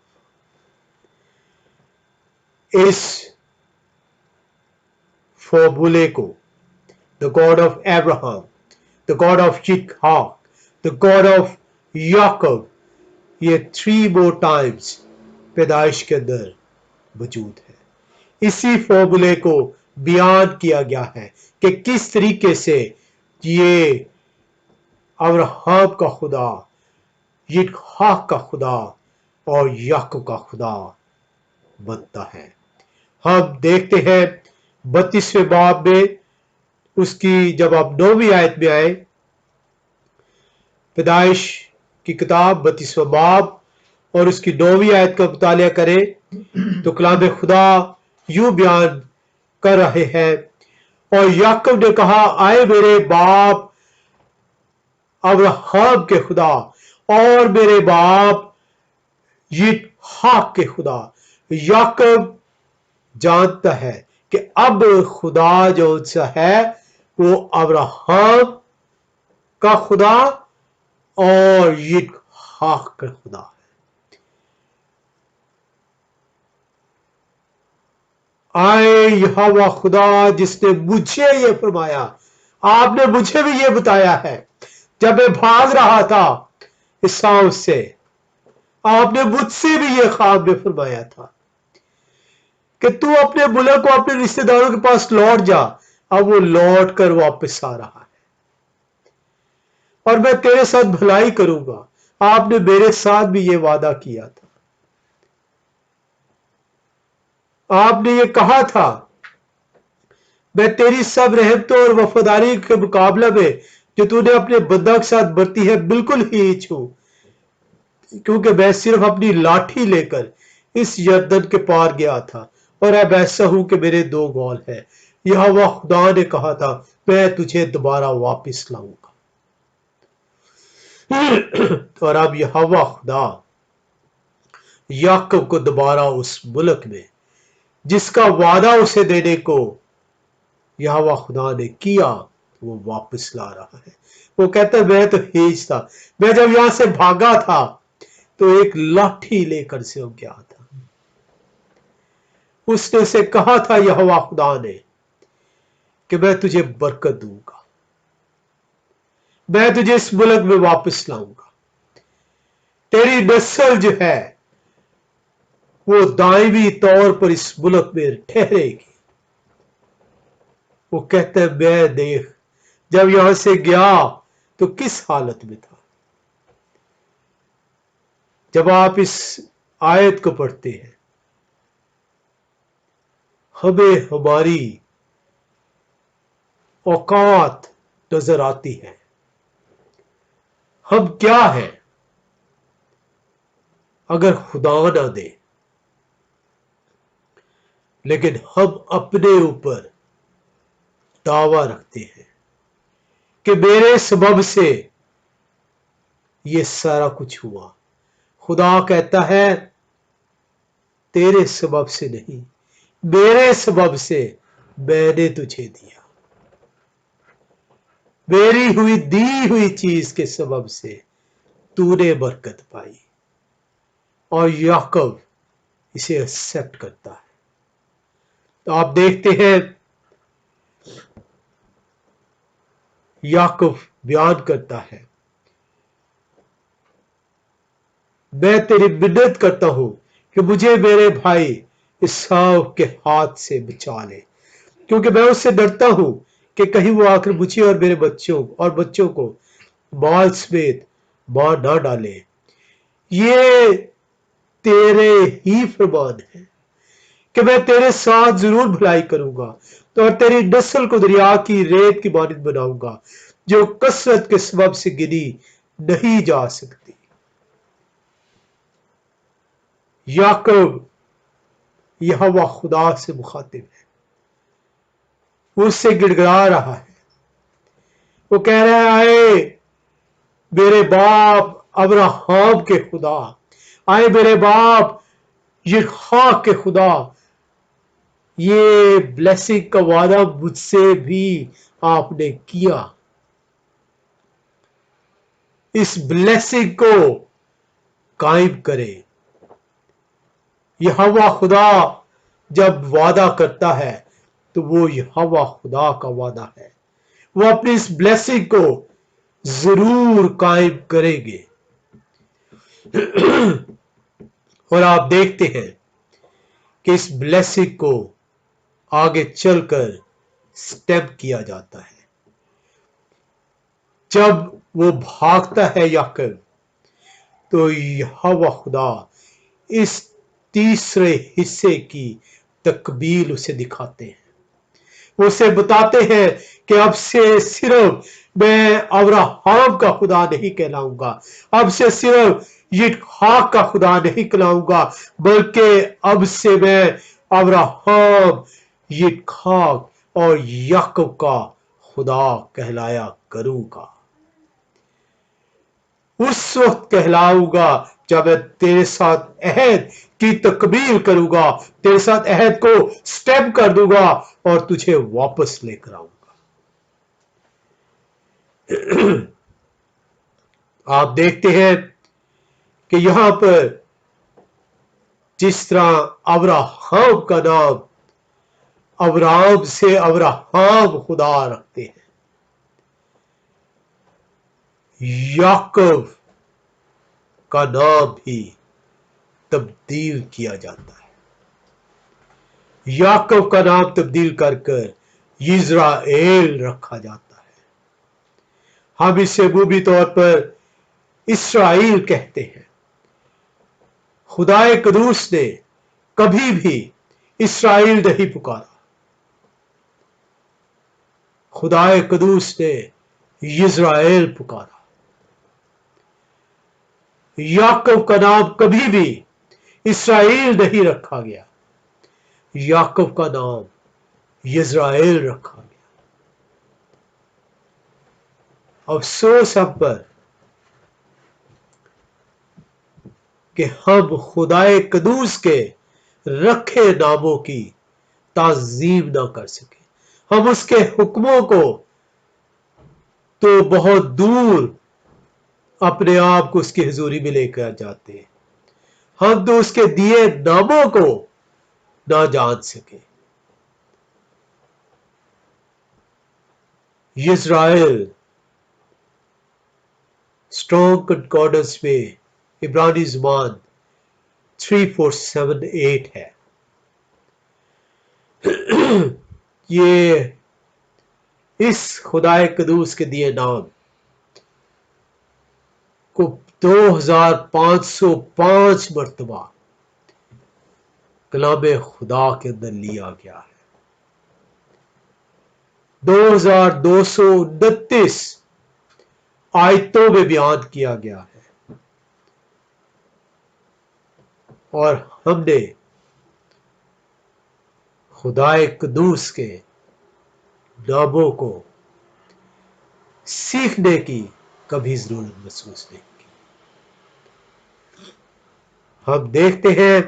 इस फॉर्मूले को the God of Abraham, the God of Yitzchak, the God of Jacob, ये 3 more times पैदाइश के अंदर मौजूद है। इसी फॉर्मूले को बयान किया गया है कि किस तरीके से ये अब्राहम का खुदा, यित्खाक का खुदा और याकूब का खुदा बनता है। हम देखते हैं 32वें बाब में, उसकी जब आप 9वीं आयत में आए, पैदाइश की किताब 32वां बाब और उसकी 9वीं आयत का मुतालिया करें तो कलाम खुदा यूं बयान कर रहे हैं, और याकूब ने कहा, आए मेरे बाप अब्राहम के खुदा और मेरे बाप यित्खाक के खुदा। याकूब जानता है कि अब खुदा जो सा है वो अब्राहम का खुदा और यित्खाक का खुदा है। आए यहोवा खुदा जिसने मुझे ये फरमाया, आपने मुझे भी ये बताया है जब मैं भाग रहा था इसाव से, आपने मुझसे भी ये ख्वाब में फरमाया था कि तू अपने मुल्क को अपने रिश्तेदारों के पास लौट जा। अब वो लौट कर वापस आ रहा है और मैं तेरे साथ भलाई करूंगा। आपने मेरे साथ भी ये वादा किया था। आपने ये कहा था मैं तेरी सब रहमतों और वफादारी के मुकाबले में जो तूने अपने बंदा के साथ बरती है बिल्कुल ही छू, क्योंकि मैं सिर्फ अपनी लाठी लेकर इस यरदन के पार गया था और अब ऐसा हूं कि मेरे दो गौल हैं। यहोवा खुदा ने कहा था मैं तुझे दोबारा वापस लाऊंगा। और अब यहोवा खुदा याकूब को दोबारा उस मुल्क में जिसका वादा उसे देने को यहोवा खुदा ने किया वो वापस ला रहा है। वो कहता है मैं तो हेज था, मैं जब यहां से भागा था तो एक लाठी लेकर से वो गया था। उसने उसे कहा था यहोवा खुदा ने कि मैं तुझे बरकत दूंगा, मैं तुझे इस मुल्क में वापस लाऊंगा, तेरी नस्ल जो है वो दायमी तौर पर इस मुल्क में ठहरेगी। वो कहता है मैं देख जब यहां से गया तो किस हालत में था। जब आप इस आयत को पढ़ते हैं हमें हमारी औकात नजर आती है, हम क्या है अगर खुदा ना दे, लेकिन हम अपने ऊपर दावा रखते हैं कि मेरे सबब से ये सारा कुछ हुआ। खुदा कहता है तेरे सबब से नहीं, मेरे सबब से मैंने तुझे दिया, मेरी हुई दी हुई चीज के सबब से तूने बरकत पाई। और याकूब इसे एक्सेप्ट करता है। तो आप देखते हैं याकूब बयान करता है मैं तेरी मिन्नत करता हूं कि मुझे मेरे भाई इसहाव के हाथ से बचा ले, क्योंकि मैं उससे डरता हूं कि कहीं वो आकर मुझे और मेरे बच्चों को बाल समेत मार ना डाले। ये तेरे ही फरमान है कि मैं तेरे साथ जरूर भलाई करूंगा तो और तेरी नस्ल को दरिया की रेत की मानद बनाऊंगा जो कसरत के सबब से गिनी नहीं जा सकती। याकूब यहोवा खुदा से मुखातिब है, वो उससे गिड़गिड़ा रहा है। वो कह रहा है मेरे बाप अब्राहम के खुदा, आए मेरे बाप यिसहाक के खुदा, ये ब्लेसिंग का वादा मुझसे भी आपने किया। इस ब्लेसिंग को कायम करे। यहोवा खुदा जब वादा करता है तो वो यहोवा खुदा का वादा है, वो अपनी इस ब्लेसिंग को जरूर कायम करेंगे। और आप देखते हैं कि इस ब्लेसिंग को आगे चलकर स्टेप किया जाता है। जब वो भागता है याकूब तो यहोवा खुदा इस तीसरे हिस्से की तकबील उसे दिखाते हैं। वो उसे बताते हैं कि अब से सिर्फ मैं अब्राहम का खुदा नहीं कहलाऊंगा, अब से सिर्फ यिसहाक का खुदा नहीं कहलाऊंगा, बल्कि अब से मैं अब्राहम, यिसहाक और याकूब का खुदा कहलाया करूंगा। उस वक्त कहलाऊंगा जब मैं तेरे साथ अहद की तकमील करूंगा, तेरे साथ अहद को स्टेप कर दूंगा और तुझे वापस लेकर आऊंगा। आप देखते हैं कि यहां पर जिस तरह अब्राहम का नाम अब्राम से अब्राहम खुदा रखते हैं, याकूब का नाम भी تبدیل کیا جاتا ہے. یعقوب کا نام تبدیل کر کر یزرائیل رکھا جاتا ہے. ہم اسے عمومی طور پر اسرائیل کہتے ہیں. خدا قدوس نے کبھی بھی اسرائیل نہیں پکارا. خدا قدوس نے یزرائیل پکارا. یعقوب کا نام کبھی بھی اسرائیل نہیں رکھا گیا. یعقوب کا نام یزرائیل رکھا گیا. افسوس ہم پر کہ ہم خدا قدوس کے رکھے ناموں کی تعظیم نہ کر سکے. ہم اس کے حکموں کو تو بہت دور اپنے آپ کو اس کی حضوری میں لے کر جاتے ہیں. ہم تو اس کے دیے ناموں کو نہ جان سکے. یزرائیل اسٹرانگ کنکارڈنس میں عبرانی زبان 3478 ہے. یہ اس خدا قدوس کے دیے نام کو 2505 مرتبہ کلام خدا کے اندر لیا گیا ہے. 2229 آیتوں میں بیان کیا گیا ہے. اور ہم نے خدا قدوس کے ناموں کو سیکھنے کی کبھی ضرورت محسوس نہیں کی. ہم دیکھتے ہیں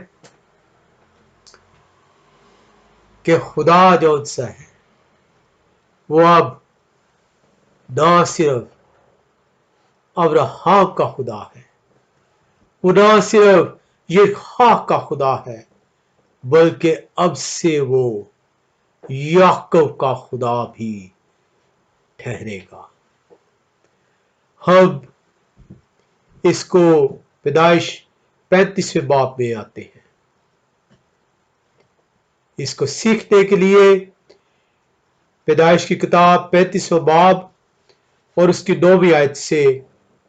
کہ خدا جو سا ہے وہ اب نہ صرف ابراہیم کا خدا ہے، وہ نہ صرف یسحاق کا خدا ہے، بلکہ اب سے وہ یعقوب کا خدا بھی ٹھہرے گا. ہم اس کو پیدائش 35ویں باب میں آتے ہیں. اس کو سیکھنے کے لیے پیدائش کی کتاب 35واں باب اور اس کی 9ویں آیت سے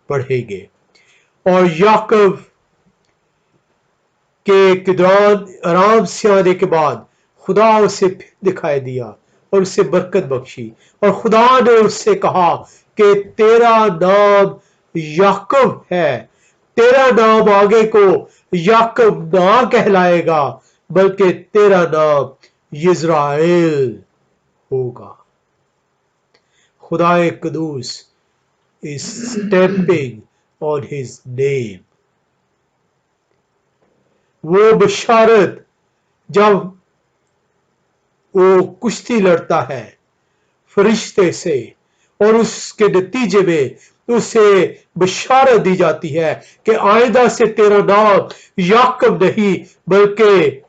پڑھیں گے. اور یعقوب کے دوران آرام سے آنے کے بعد خدا اسے پھر دکھائی دیا اور اسے برکت بخشی. اور خدا نے اس سے کہا کہ تیرا نام یعقوب ہے، تیرا نام آگے کو یعقوب نہ کہلائے گا بلکہ تیرا نام یزرائیل ہوگا. خدا قدوس is stamping on his name. وہ بشارت جب وہ کشتی لڑتا ہے فرشتے سے اور اس کے نتیجے میں اسے بشارت دی جاتی ہے کہ آئندہ سے تیرا نام یعقوب نہیں بلکہ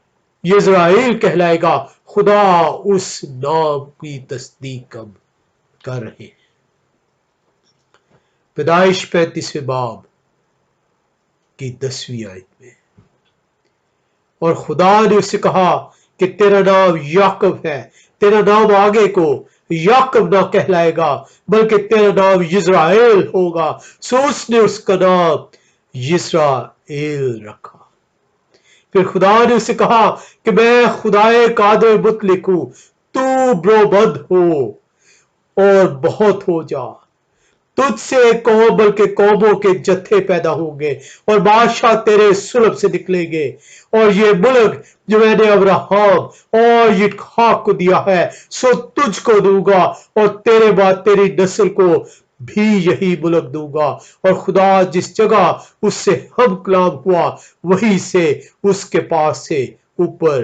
یزرائیل کہلائے گا. خدا اس نام کی تصدیق کر رہے ہیں. پیدائش 35ویں باب کی 10ویں آیت میں اور خدا نے اس سے کہا کہ تیرا نام یعقوب ہے، تیرا نام آگے کو یعقوب نہ کہلائے گا بلکہ تیرا نام یزرائیل ہوگا. سو اس نے اس کا نام یزرائیل رکھا. پھر خدا نے اسے کہا کہ میں خدائے قادر مطلق ہوں، تو بروبد ہو اور بہت ہو جا. تجھ سے ایک قوم بلکہ قوموں کے جتھے پیدا ہوں گے اور بادشاہ تیرے سلب سے نکلیں گے. اور یہ ملک جو میں نے ابراہیم اور یسحاق کو دیا ہے سو تجھ کو دوں گا اور تیرے بعد تیری نسل کو بھی یہی ملک دوں گا. اور خدا جس جگہ اس سے ہم کلام ہوا وہیں سے اس کے پاس سے اوپر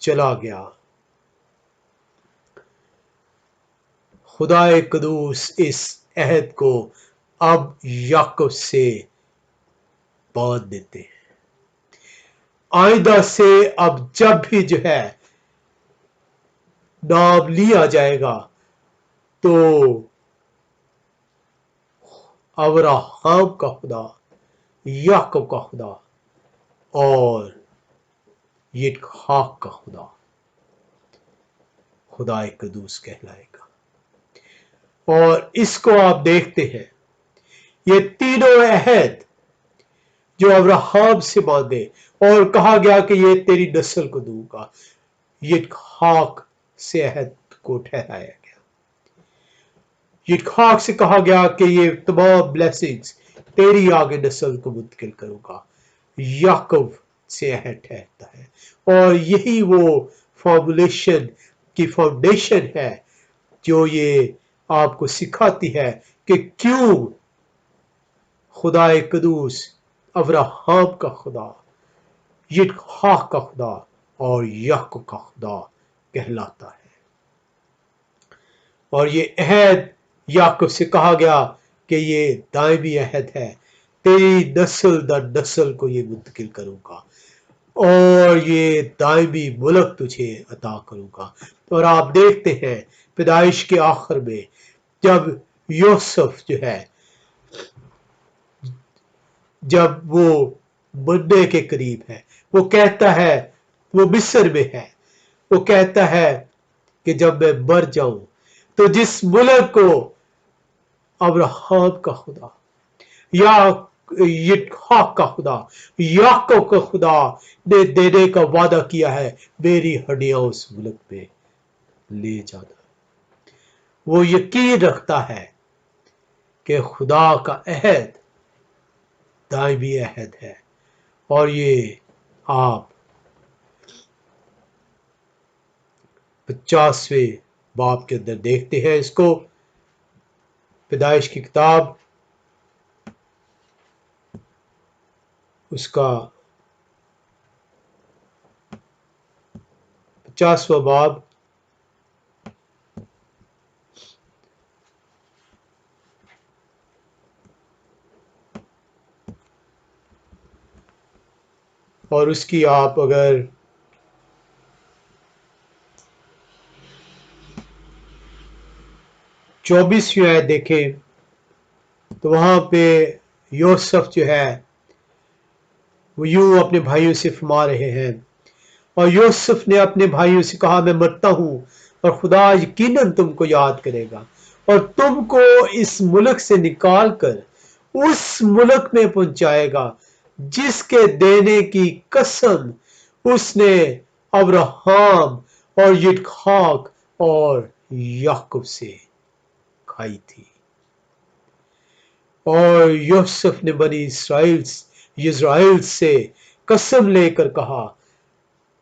چلا گیا. خدا قدوس اس عہد کو اب یعقوب سے باندھ دیتے ہیں. آئندہ سے اب جب بھی جو ہے نام لیا جائے گا تو ابراہیم کا خدا، یعقوب کا خدا और ये खाक का खुदा खुदा कदूस कहलाएगा। और इसको आप देखते हैं, ये तीनों अहद जो अब्राहम से बांधे और कहा गया कि ये तेरी नस्ल को दूंगा, ये खाक से अहद को ठहराया गया। ये खाक से कहा गया कि ये तमाम ब्लेसिंग्स तेरी आगे नस्ल को मुंतकिल करूंगा। याकूब से अहद ठहरता है, और यही वो फॉर्मुलेशन की फाउंडेशन है जो ये आपको सिखाती है कि क्यों खुदा कदूस अब्राहम का खुदा, यित्खाक का खुदा और याकूब का खुदा कहलाता है। और ये अहद याकूब से कहा गया कि ये दायमी अहद है, तेरी नस्ल दर नस्ल को ये मुंतकिल करूंगा और ये दायमी मुल्क तुझे अता करूंगा। और आप देखते हैं पैदाइश के आखिर में जब यूसुफ जो है, जब वो मरने के करीब है, वो कहता है, वो मिस्र में है, वो कहता है कि जब मैं मर जाऊं तो जिस मुल्क को अब्राहम का खुदा या यित्खाक का खुदा, याकूब का खुदा ने देने का वादा किया है, मेरी हड्डियां उस मुल्क पे ले जाना। वो यकीन रखता है कि खुदा का अहद दायमी अहद है। और ये आप 50वें बाब के अंदर देखते हैं इसको, पैदाइश की किताब उसका 50वां बाब और उसकी आप अगर 24वीं आयत देखें तो वहां पे यूसुफ जो है वो यूं अपने भाइयों से फरमा रहे हैं, और यूसुफ ने अपने भाइयों से कहा, मैं मरता हूं और खुदा यकीनन तुमको याद करेगा और तुमको इस मुल्क से निकाल कर उस मुल्क में पहुंचाएगा जिसके देने की कसम उसने अब्राहम और यित्खाक और याकूब से खाई थी। और यूसुफ ने बनी इस्राएल से कसम लेकर कहा,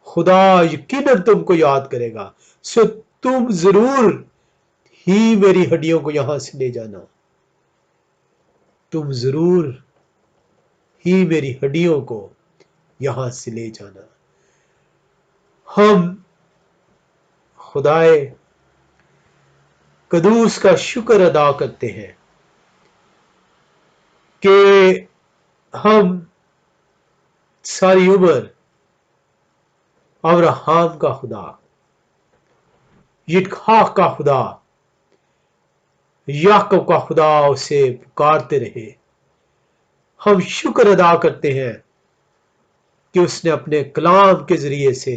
खुदा यकीनन तुमको याद करेगा, सो तुम जरूर ही मेरी हड्डियों को यहां से ले जाना, तुम जरूर ही मेरी हड्डियों को यहां से ले जाना। हम खुदाए कदूस का शुक्र अदा करते हैं कि हम सारी उम्र अब्राहम का खुदा, यित्खाक का खुदा, याकूब का खुदा उसे पुकारते रहे। हम शुक्र अदा करते हैं कि उसने अपने कलाम के जरिए से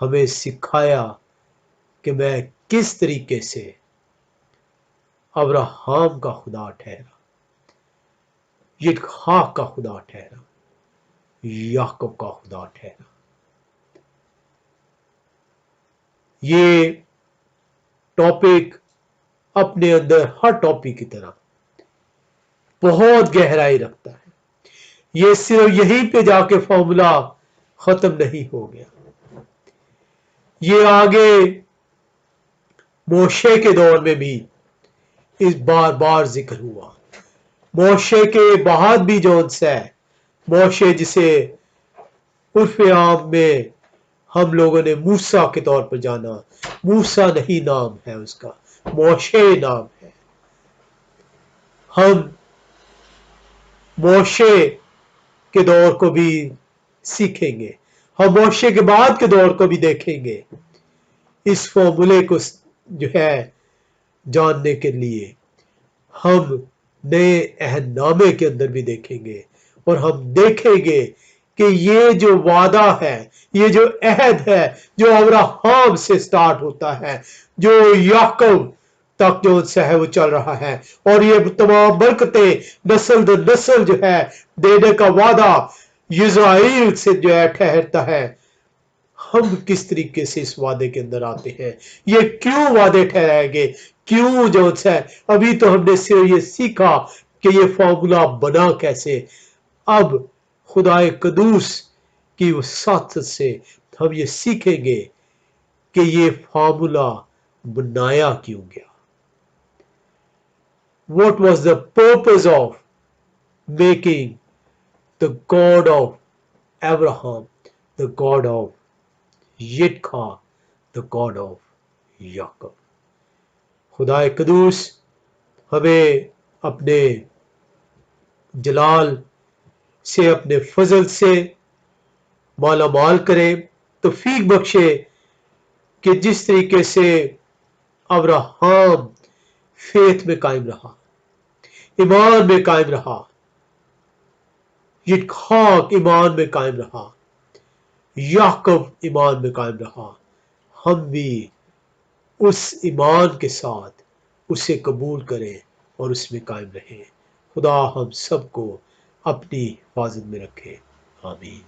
हमें सिखाया कि मैं किस तरीके से अब्राहम का खुदा ठहरा, यित्खाक का खुदा ठहरा, याकूब का खुदा ठहरा। ये टॉपिक अपने अंदर हर टॉपिक की तरह बहुत गहराई रखता है। ये सिर्फ यहीं पे जाके फॉर्मूला खत्म नहीं हो गया, ये आगे मोशे के दौर में भी इस बार बार जिक्र हुआ। मोशे के बाद भी जौन सा है, मोशे जिसे उर्फ आम में हम लोगों ने मूसा के तौर पर जाना, मूसा नहीं नाम है उसका, मोशे नाम है। हम मोशे के दौर को भी सीखेंगे, हम मोशे के बाद के दौर को भी देखेंगे, इस फॉर्मूले को जो है जानने के लिए हम नए अहदनामे के अंदर भी देखेंगे और हम देखेंगे کہ یہ جو وعدہ ہے، یہ جو عہد ہے جو ابراہیم سے سٹارٹ ہوتا ہے، جو یعقوب تک جو ہے وہ چل رہا ہے، اور یہ تمام برکتیں نسل در نسل جو ہے دینے کا وعدہ اسرائیل سے جو ہے ٹھہرتا ہے، ہم کس طریقے سے اس وعدے کے اندر آتے ہیں؟ یہ کیوں وعدے ٹھہرائے گے؟ کیوں جو ہے ابھی تو ہم نے صرف یہ سیکھا کہ یہ فارمولا بنا کیسے، اب خدا قدوس کی وساطت سے ہم یہ سیکھیں گے کہ یہ فارمولا بنایا کیوں گیا. What was the purpose of making the God of Abraham, the God of Yitzchak, the God of Jacob. خدا قدوس ہمیں اپنے جلال سے، اپنے فضل سے مالا مال کرے، توفیق بخشے کہ جس طریقے سے ابراہیم فیتھ میں قائم رہا، ایمان میں قائم رہا، یتخاک ایمان میں قائم رہا، یعقوب ایمان میں قائم رہا، ہم بھی اس ایمان کے ساتھ اسے قبول کریں اور اس میں قائم رہیں. خدا ہم سب کو اپنی حفاظت میں رکھے. آمین.